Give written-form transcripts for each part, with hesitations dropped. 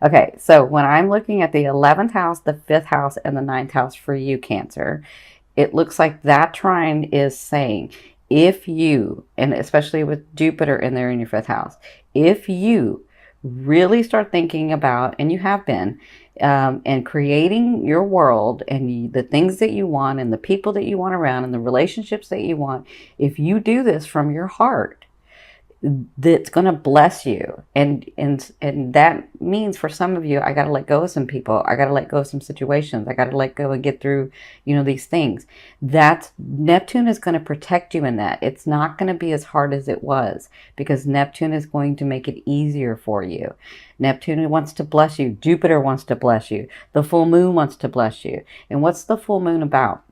Okay, so when I'm looking at the 11th house, the 5th house, and the ninth house for you, Cancer, it looks like that trine is saying if you, and especially with Jupiter in there in your 5th house, if you really start thinking about, and you have been, and creating your world and the things that you want and the people that you want around and the relationships that you want, if you do this from your heart, that's going to bless you. And that means for some of you, I got to let go of some people. I got to let go of some situations. I got to let go and get through, these things. That's Neptune is going to protect you in that. It's not going to be as hard as it was, because Neptune is going to make it easier for you. Neptune wants to bless you. Jupiter wants to bless you. The full moon wants to bless you. And what's the full moon about?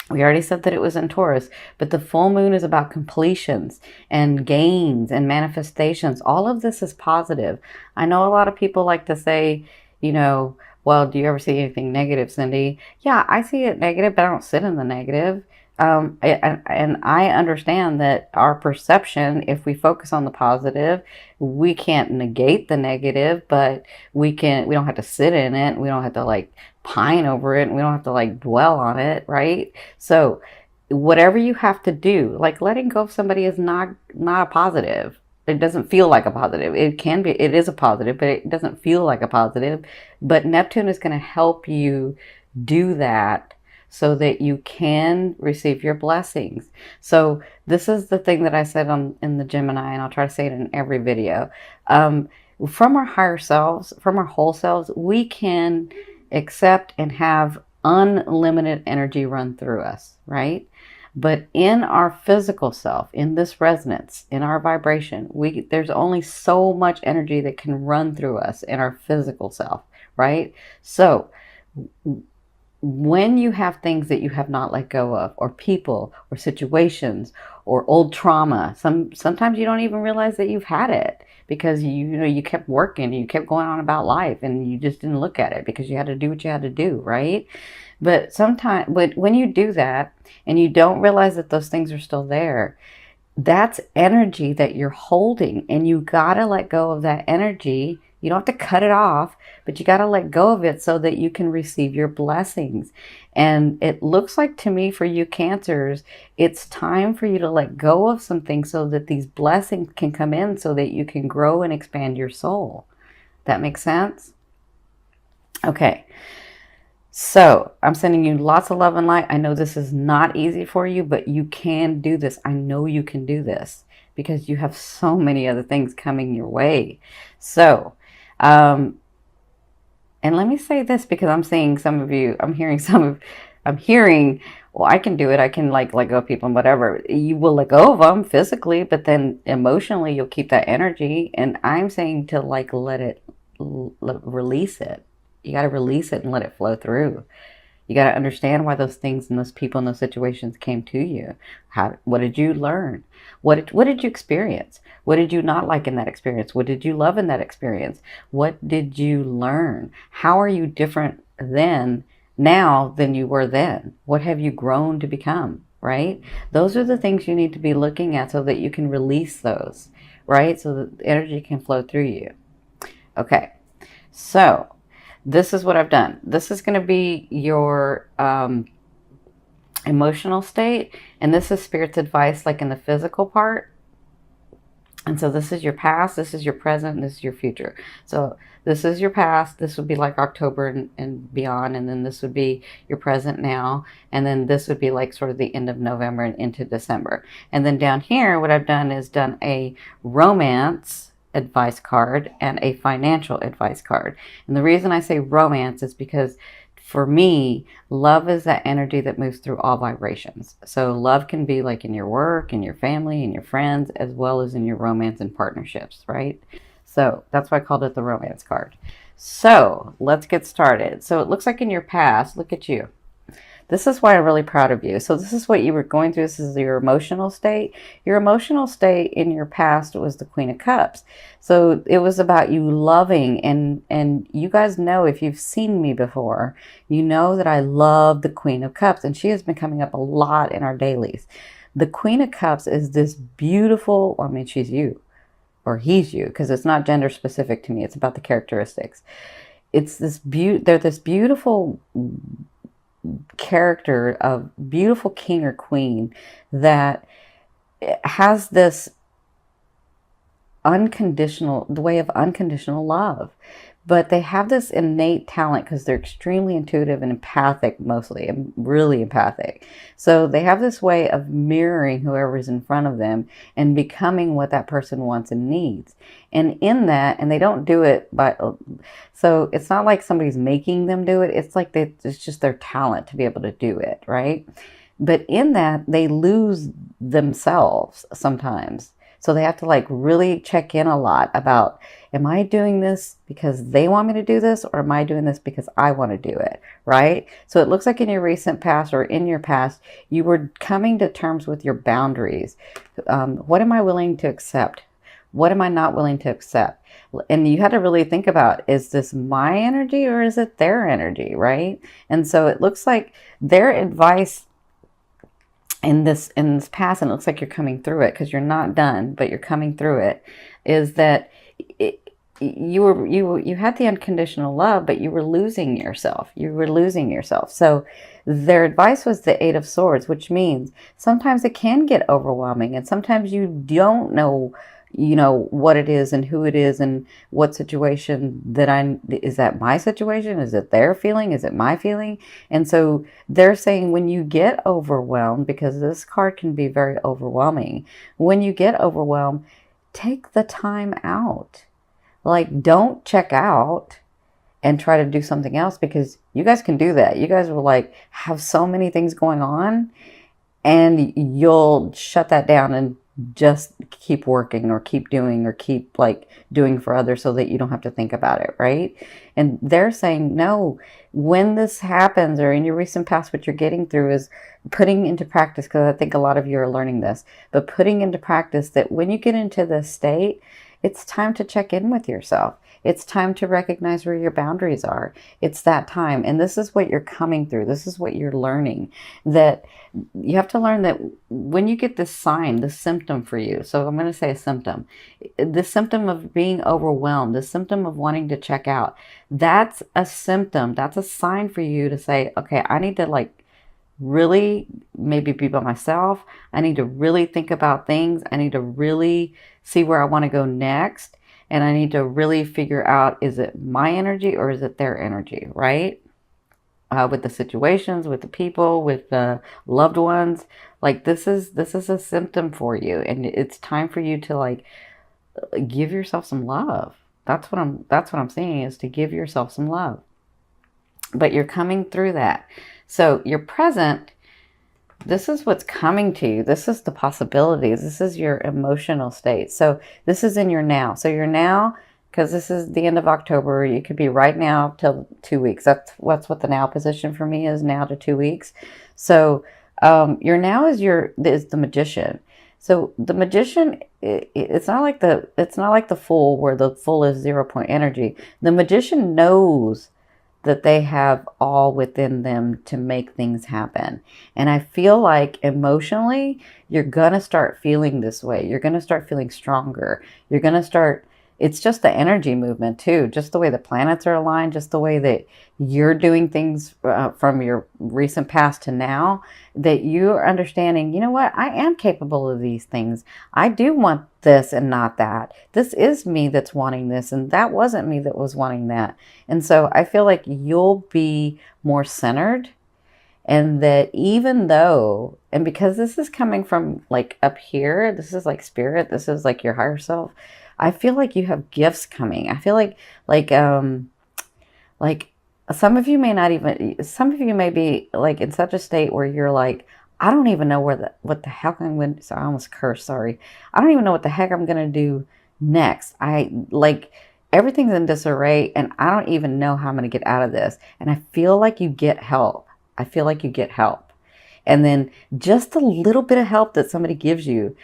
We already said that it was in Taurus, but the full moon is about completions and gains and manifestations. All of this is positive. I know a lot of people like to say, well, do you ever see anything negative, Cindy? Yeah, I see it negative, but I don't sit in the negative. And I understand that our perception, if we focus on the positive, we can't negate the negative, but we don't have to sit in it. We don't have to like pine over it, and we don't have to like dwell on it, right? So whatever you have to do, like letting go of somebody is not a positive. It doesn't feel like a positive. It is a positive, but it doesn't feel like a positive. But Neptune is going to help you do that so that you can receive your blessings. So this is the thing that I said in the Gemini, and I'll try to say it in every video. From our higher selves, from our whole selves, we can accept and have unlimited energy run through us, right? But in our physical self, in this resonance, in our vibration, there's only so much energy that can run through us in our physical self, right? So when you have things that you have not let go of, or people, or situations, or old trauma, sometimes you don't even realize that you've had it, because you kept working, you kept going on about life, and you just didn't look at it because you had to do what you had to do, right? But when you do that and you don't realize that those things are still there, that's energy that you're holding, and you gotta let go of that energy. You don't have to cut it off, but you got to let go of it so that you can receive your blessings. And it looks like to me, for you Cancers, it's time for you to let go of some things so that these blessings can come in, so that you can grow and expand your soul. That makes sense? Okay. So I'm sending you lots of love and light. I know this is not easy for you, but you can do this. I know you can do this because you have so many other things coming your way. So, and let me say this, because I'm seeing some of you, I'm hearing, well, I can do it. I can like let go of people and whatever. You will let go of them physically, but then emotionally you'll keep that energy. And I'm saying to like release it. You got to release it and let it flow through. You got to understand why those things and those people and those situations came to you. What did you learn? What did you experience? What did you not like in that experience? What did you love in that experience? What did you learn? How are you different now than you were then? What have you grown to become, right? Those are the things you need to be looking at so that you can release those, right? So that the energy can flow through you. Okay, so this is what I've done. This is going to be your emotional state, and this is Spirit's advice, like in the physical part. And so this is your past, this is your present, and this is your future. So this is your past. This would be like October and beyond, and then this would be your present now, and then this would be like sort of the end of November and into December. And then down here, what I've done is done a romance advice card and a financial advice card. And the reason I say romance is because for me, love is that energy that moves through all vibrations. So love can be like in your work, in your family, in your friends, as well as in your romance and partnerships, right? So that's why I called it the romance card. So let's get started. So it looks like in your past, look at you. This is why I'm really proud of you. So this is what you were going through. This is your emotional state. Your emotional state in your past was the Queen of Cups. So it was about you loving, and you guys know, if you've seen me before, you know that I love the Queen of Cups, and she has been coming up a lot in our dailies. The Queen of Cups is this beautiful, I mean, she's you. or he's you, because it's not gender specific to me. It's about the characteristics. It's this they're this beautiful character of beautiful king or queen that has this the way of unconditional love. But they have this innate talent because they're extremely intuitive and empathic, mostly, and really empathic. So they have this way of mirroring whoever's in front of them and becoming what that person wants and needs. And in that, and they don't do it so it's not like somebody's making them do it. It's like it's just their talent to be able to do it, right? But in that, they lose themselves sometimes. So they have to like really check in a lot about, am I doing this because they want me to do this, or am I doing this because I want to do it, right? So it looks like in your recent past or in your past, you were coming to terms with your boundaries. What am I willing to accept? What am I not willing to accept? And you had to really think about, is this my energy or is it their energy, right? And so it looks like their advice in this past, and it looks like you're coming through it because you're not done, but you're coming through it, is that you had the unconditional love, but you were losing yourself. You were losing yourself. So their advice was the Eight of Swords, which means sometimes it can get overwhelming, and sometimes you don't know, what it is and who it is and what situation is that my situation? Is it their feeling? Is it my feeling? And so they're saying, when you get overwhelmed, because this card can be very overwhelming, when you get overwhelmed, take the time out. Like, don't check out and try to do something else, because you guys can do that. You guys will like have so many things going on, and you'll shut that down and just keep working or keep doing or keep like doing for others so that you don't have to think about it, right? And they're saying, no, when this happens, or in your recent past, what you're getting through is putting into practice, because I think a lot of you are learning this, but putting into practice that when you get into this state, it's time to check in with yourself. It's time to recognize where your boundaries are. It's that time. And this is what you're coming through. This is what you're learning. That you have to learn that when you get this sign, this symptom for you. So I'm going to say a symptom. The symptom of being overwhelmed, the symptom of wanting to check out. That's a symptom. That's a sign for you to say, okay, I need to like really maybe be by myself. I need to really think about things. I need to really see where I want to go next. And I need to really figure out, is it my energy or is it their energy, right? With the situations, with the people, with the loved ones. Like this is a symptom for you. And it's time for you to like give yourself some love. That's what I'm saying, is to give yourself some love. But you're coming through that. So your present, this is what's coming to you. This is the possibilities. This is your emotional state. So this is in your now. So your now, because this is the end of October, you could be right now till 2 weeks. That's what the now position for me is, now to 2 weeks. So your now is the magician. So the magician, it's not like the fool, where the fool is 0 point energy. The magician knows that they have all within them to make things happen. And I feel like emotionally, you're going to start feeling this way. You're going to start feeling stronger. You're going to start, it's just the energy movement too, just the way the planets are aligned, just the way that you're doing things from your recent past to now, that you're understanding, you know what, I am capable of these things. I do want this and not that. This is me that's wanting this, and that wasn't me that was wanting that. And so I feel like you'll be more centered, and that even though, and because this is coming from like up here, this is like spirit, this is like your higher self, I feel like you have gifts coming. I feel like some of you may be like in such a state where you're like, I don't even know what the heck I'm going to, so I almost cursed, sorry. I don't even know what the heck I'm going to do next. Everything's in disarray, and I don't even know how I'm going to get out of this. And I feel like you get help. I feel like you get help. And then just a little bit of help that somebody gives you,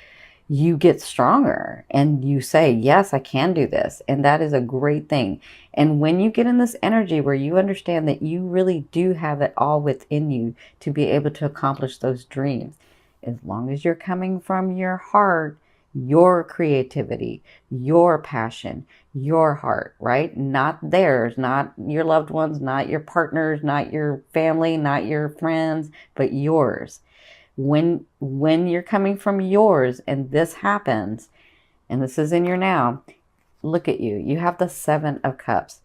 you get stronger and you say, yes, I can do this. And that is a great thing. And when you get in this energy where you understand that you really do have it all within you to be able to accomplish those dreams, as long as you're coming from your heart, your creativity, your passion, your heart, right? Not theirs, not your loved ones, not your partners, not your family, not your friends, but yours. When you're coming from yours and this happens, and this is in your now, look at you. You have the 7 of Cups.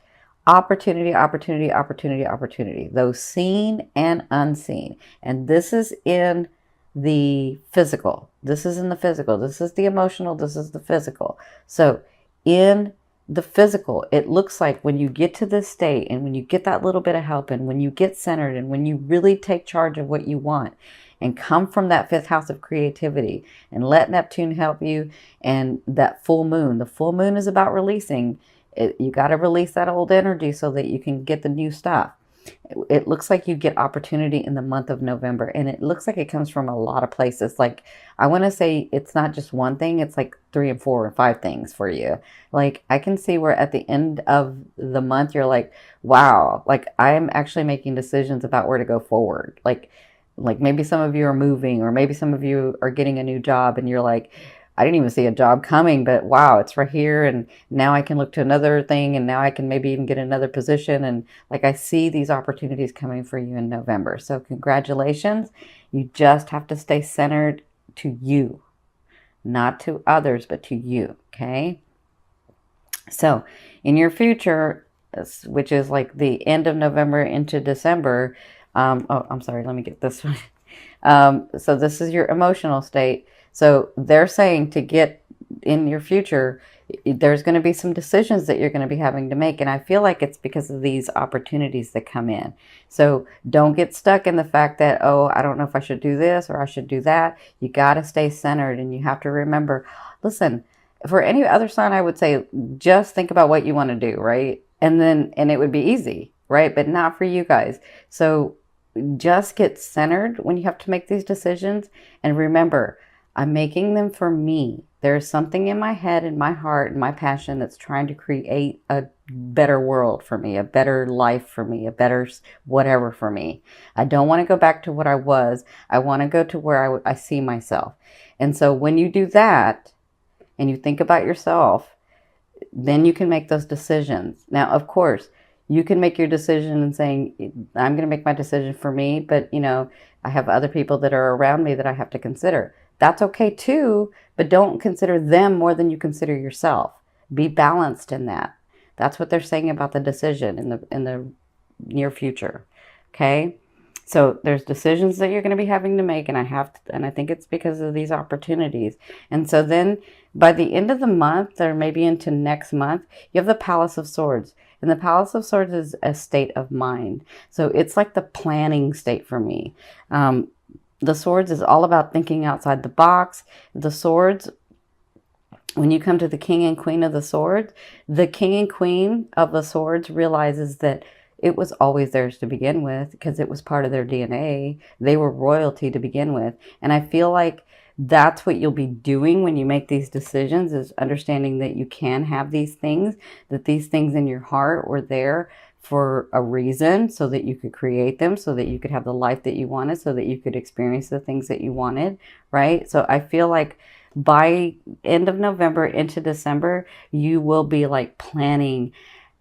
Opportunity, opportunity, opportunity, opportunity. Those seen and unseen. And this is in the physical. This is in the physical. This is the emotional. This is the physical. So in the physical, it looks like when you get to this state and when you get that little bit of help and when you get centered and when you really take charge of what you want and come from that 5th house of creativity and let Neptune help you, and that full moon. The full moon is about releasing. You got to release that old energy so that you can get the new stuff. It looks like you get opportunity in the month of November, and it looks like it comes from a lot of places. Like, I want to say it's not just one thing, it's like 3 and 4 and 5 things for you. Like, I can see where at the end of the month you're like, wow, like I'm actually making decisions about where to go forward. Like maybe some of you are moving, or maybe some of you are getting a new job and you're like, I didn't even see a job coming, but wow, it's right here. And now I can look to another thing, and now I can maybe even get another position. And like, I see these opportunities coming for you in November. So congratulations. You just have to stay centered to you, not to others, but to you. Okay. So in your future, which is like the end of November into December, oh, I'm sorry, let me get this one. So this is your emotional state. So they're saying to get in your future, there's going to be some decisions that you're going to be having to make. And I feel like it's because of these opportunities that come in. So don't get stuck in the fact that, oh, I don't know if I should do this or I should do that. You got to stay centered, and you have to remember, listen, for any other sign, I would say just think about what you want to do, right? And it would be easy, right? But not for you guys. So just get centered when you have to make these decisions. And remember, I'm making them for me. There's something in my head and my heart and my passion that's trying to create a better world for me, a better life for me, a better whatever for me. I don't want to go back to what I was. I want to go to where I see myself. And so when you do that and you think about yourself, then you can make those decisions. Now, of course, you can make your decision and saying, I'm going to make my decision for me, but I have other people that are around me that I have to consider. That's okay too, but don't consider them more than you consider yourself. Be balanced in that. That's what they're saying about the decision in the near future. Okay? So there's decisions that you're going to be having to make, and I think it's because of these opportunities. And so then by the end of the month, or maybe into next month, you have the Palace of Swords. And the Palace of Swords is a state of mind. So it's like the planning state for me. The Swords is all about thinking outside the box. The Swords, when you come to the King and Queen of the Swords, the King and Queen of the Swords realizes that it was always theirs to begin with because it was part of their DNA. They were royalty to begin with. And I feel like that's what you'll be doing when you make these decisions, is understanding that you can have these things, that these things in your heart were there for a reason, so that you could create them, so that you could have the life that you wanted, so that you could experience the things that you wanted, right? So I feel like by end of November into December, you will be like planning,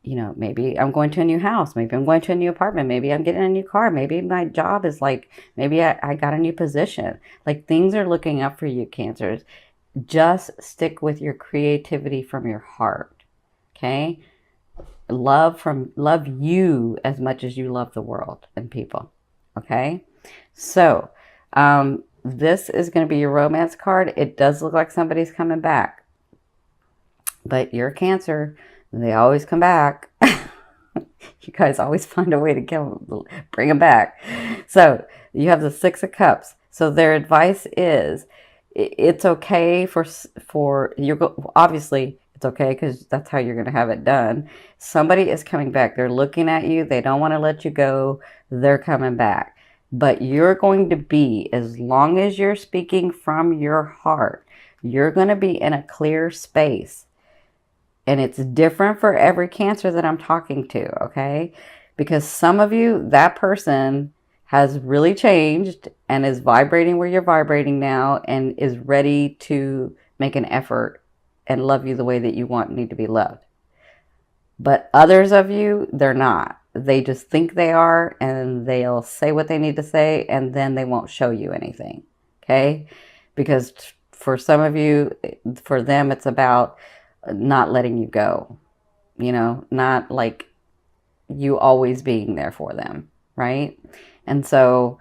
maybe I'm going to a new house. Maybe I'm going to a new apartment. Maybe I'm getting a new car. Maybe my job is like, maybe I got a new position. Like, things are looking up for you, Cancers. Just stick with your creativity from your heart. Okay? Love you as much as you love the world and people. Okay? So, this is going to be your romance card. It does look like somebody's coming back. But you're a Cancer. They always come back. You guys always find a way to bring them back. So you have the 6 of Cups. So their advice is, it's okay for you. Obviously, it's okay because that's how you're going to have it done. Somebody is coming back. They're looking at you. They don't want to let you go. They're coming back. But you're going to be, as long as you're speaking from your heart, you're going to be in a clear space. And it's different for every Cancer that I'm talking to, okay? Because some of you, that person has really changed and is vibrating where you're vibrating now and is ready to make an effort and love you the way that you need to be loved. But others of you, they're not. They just think they are, and they'll say what they need to say, and then they won't show you anything. Okay? Because for some of you, for them, it's about not letting you go. You know, not like you always being there for them, right? And so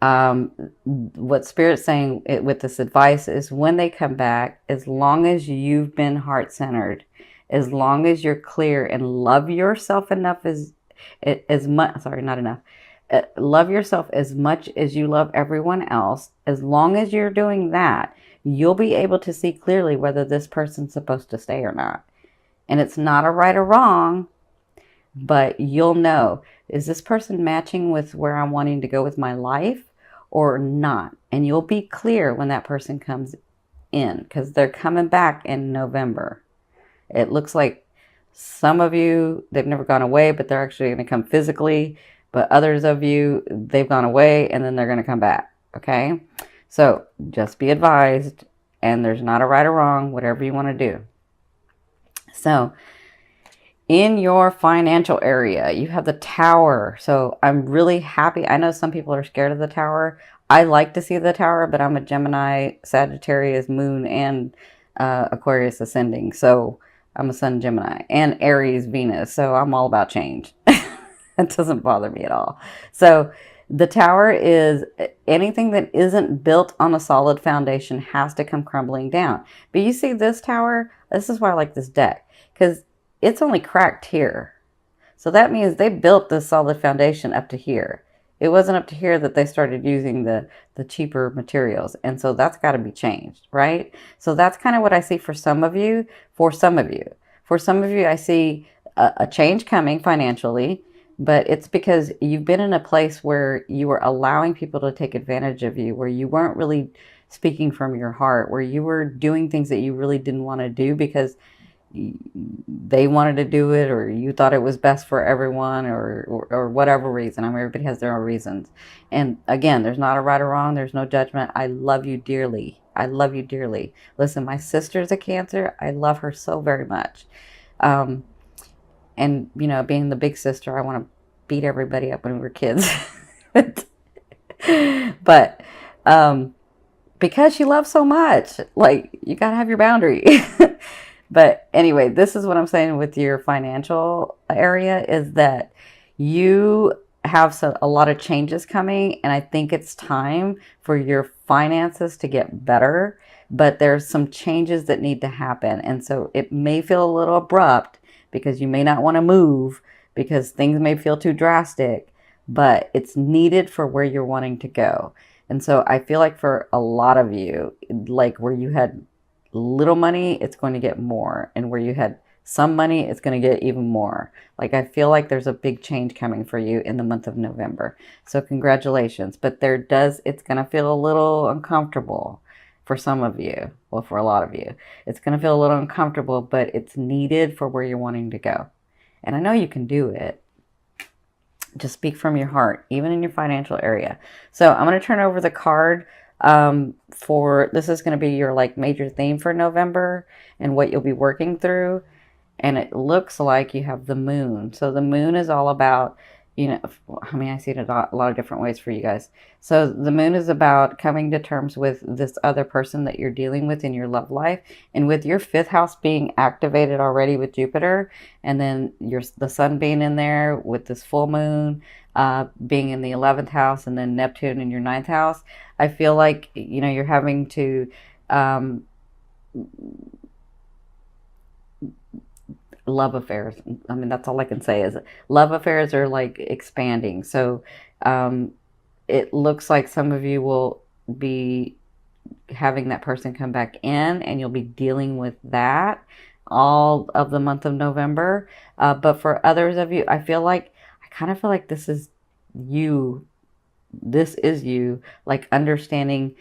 what Spirit's saying with this advice is when they come back, as long as you've been heart-centered, as long as you're clear and love yourself enough as much, sorry, not enough, love yourself as much as you love everyone else, as long as you're doing that, you'll be able to see clearly whether this person's supposed to stay or not. And it's not a right or wrong, but you'll know, is this person matching with where I'm wanting to go with my life or not? And you'll be clear when that person comes in, because they're coming back in November. It looks like some of you, they've never gone away, but they're actually going to come physically. But others of you, they've gone away and then they're going to come back. Okay? So just be advised, and there's not a right or wrong, whatever you want to do. So in your financial area, you have the Tower. So I'm really happy. I know some people are scared of the Tower. I like to see the Tower, but I'm a Gemini, Sagittarius, Moon, and Aquarius ascending. So I'm a Sun Gemini and Aries Venus. So I'm all about change. It doesn't bother me at all. So the Tower is anything that isn't built on a solid foundation has to come crumbling down. But you see this Tower, this is why I like this deck, because it's only cracked here. So that means they built this solid foundation up to here. It wasn't up to here that they started using the cheaper materials. And so that's got to be changed, right? So that's kind of what I see for some of you. For some of you, I see a change coming financially, but it's because you've been in a place where you were allowing people to take advantage of you, where you weren't really speaking from your heart, where you were doing things that you really didn't want to do because they wanted to do it, or you thought it was best for everyone, or whatever reason. I mean, everybody has their own reasons. And again, there's not a right or wrong. There's no judgment. I love you dearly. I love you dearly. Listen, my sister's a Cancer. I love her so very much. And, you know, being the big sister, I want to beat everybody up when we were kids. But because she loves so much, like, you got to have your boundary. But anyway, this is what I'm saying with your financial area is that you have a lot of changes coming, and I think it's time for your finances to get better, but there's some changes that need to happen. And so it may feel a little abrupt because you may not want to move because things may feel too drastic, but it's needed for where you're wanting to go. And so I feel like for a lot of you, like where you had little money, it's going to get more. And where you had some money, it's going to get even more. Like, I feel like there's a big change coming for you in the month of November. So congratulations. But it's going to feel a little uncomfortable for some of you. Well, for a lot of you, it's going to feel a little uncomfortable, but it's needed for where you're wanting to go. And I know you can do it. Just speak from your heart, even in your financial area. So I'm going to turn over the card this is going to be your like major theme for November and what you'll be working through. And it looks like you have the moon. So the moon is all about, you know, I mean, I see it a lot of different ways for you guys. So the moon is about coming to terms with this other person that you're dealing with in your love life. And with your 5th house being activated already with Jupiter, and then the sun being in there with this full moon, being in the 11th house, and then Neptune in your 9th house, I feel like, you know, you're having to, love affairs. I mean, that's all I can say is love affairs are like expanding. So it looks like some of you will be having that person come back in, and you'll be dealing with that all of the month of November. But for others of you, I kind of feel like this is you. This is you, like understanding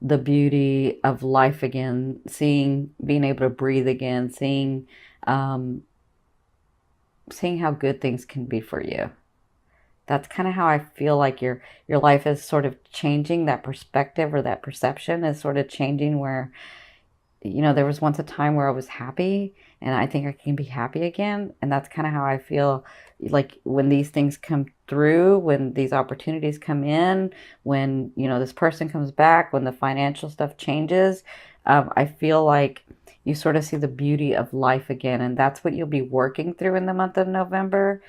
the beauty of life again, being able to breathe again, seeing how good things can be for you. That's kind of how I feel like your life is sort of changing. That perspective or that perception is sort of changing, where there was once a time where I was happy, and I think I can be happy again. And that's kind of how I feel like when these things come through, when these opportunities come in, when, this person comes back, when the financial stuff changes, I feel like you sort of see the beauty of life again. And that's what you'll be working through in the month of November.